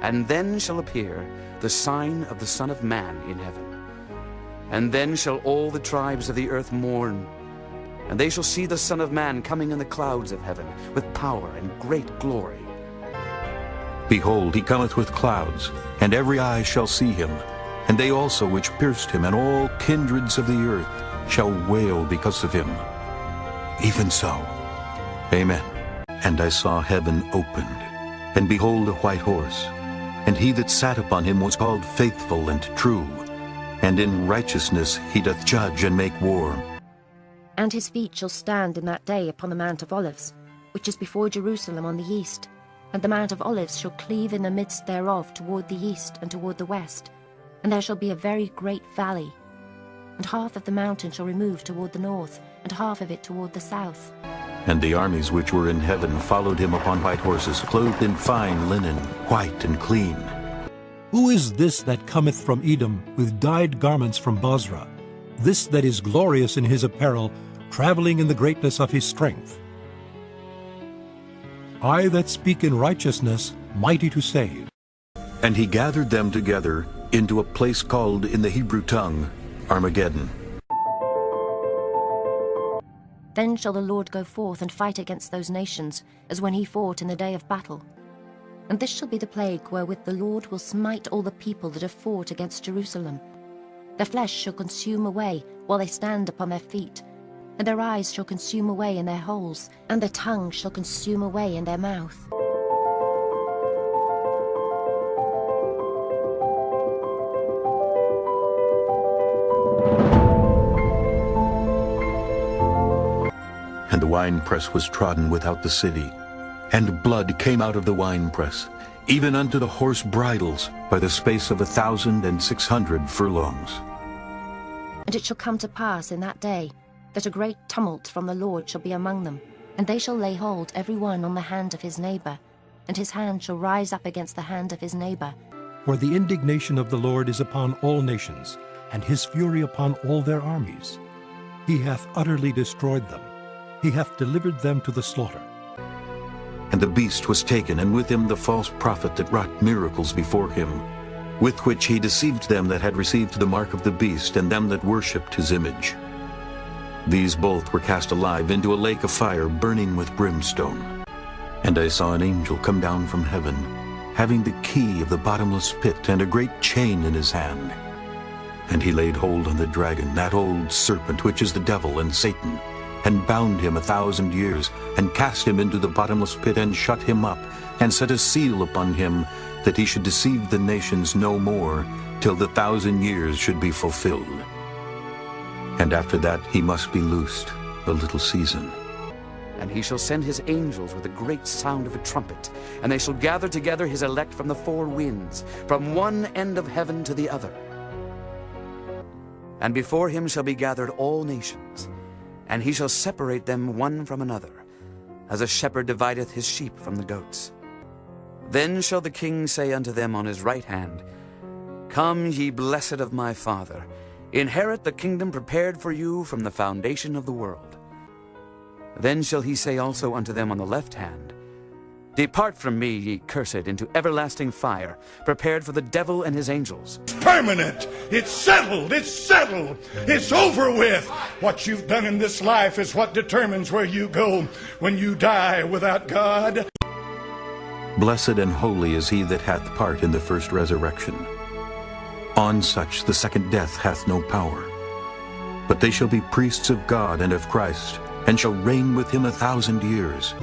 And then shall appear the sign of the Son of Man in heaven. And then shall all the tribes of the earth mourn, and they shall see the Son of Man coming in the clouds of heaven with power and great glory. Behold, he cometh with clouds, and every eye shall see him, and they also which pierced him, and all kindreds of the earth shall wail because of him. Even so. Amen. And I saw heaven opened, and behold a white horse, and he that sat upon him was called Faithful and True, and in righteousness he doth judge and make war. And his feet shall stand in that day upon the Mount of Olives, which is before Jerusalem on the east. And the Mount of Olives shall cleave in the midst thereof toward the east and toward the west. And there shall be a very great valley. And half of the mountain shall remove toward the north, and half of it toward the south. And the armies which were in heaven followed him upon white horses, clothed in fine linen, white and clean. Who is this that cometh from Edom, with dyed garments from Bozrah? This that is glorious in his apparel, traveling in the greatness of his strength. I that speak in righteousness, mighty to save. And he gathered them together into a place called in the Hebrew tongue Armageddon. Then shall the Lord go forth and fight against those nations, as when he fought in the day of battle. And this shall be the plague wherewith the Lord will smite all the people that have fought against Jerusalem. Their flesh shall consume away while they stand upon their feet, and their eyes shall consume away in their holes, and their tongue shall consume away in their mouth. And the winepress was trodden without the city, and blood came out of the winepress, even unto the horse bridles, by the space of 1,600 furlongs. And it shall come to pass in that day, that a great tumult from the Lord shall be among them, and they shall lay hold every one on the hand of his neighbor, and his hand shall rise up against the hand of his neighbor. For the indignation of the Lord is upon all nations, and his fury upon all their armies. He hath utterly destroyed them. He hath delivered them to the slaughter. And the beast was taken, and with him the false prophet that wrought miracles before him, with which he deceived them that had received the mark of the beast, and them that worshipped his image. These both were cast alive into a lake of fire burning with brimstone. And I saw an angel come down from heaven, having the key of the bottomless pit, and a great chain in his hand. And he laid hold on the dragon, that old serpent, which is the devil and Satan, and bound him 1,000 years, and cast him into the bottomless pit, and shut him up, and set a seal upon him, that he should deceive the nations no more, till the 1,000 years should be fulfilled. And after that he must be loosed a little season. And he shall send his angels with a great sound of a trumpet, and they shall gather together his elect from the four winds, from one end of heaven to the other. And before him shall be gathered all nations, and he shall separate them one from another, as a shepherd divideth his sheep from the goats. Then shall the king say unto them on his right hand, Come, ye blessed of my Father, inherit the kingdom prepared for you from the foundation of the world. Then shall he say also unto them on the left hand, Depart from me, ye cursed, into everlasting fire, prepared for the devil and his angels. It's permanent. It's settled. It's settled. It's over with. What you've done in this life is what determines where you go when you die without God. Blessed and holy is he that hath part in the first resurrection. On such the second death hath no power. But they shall be priests of God and of Christ, and shall reign with him 1,000 years.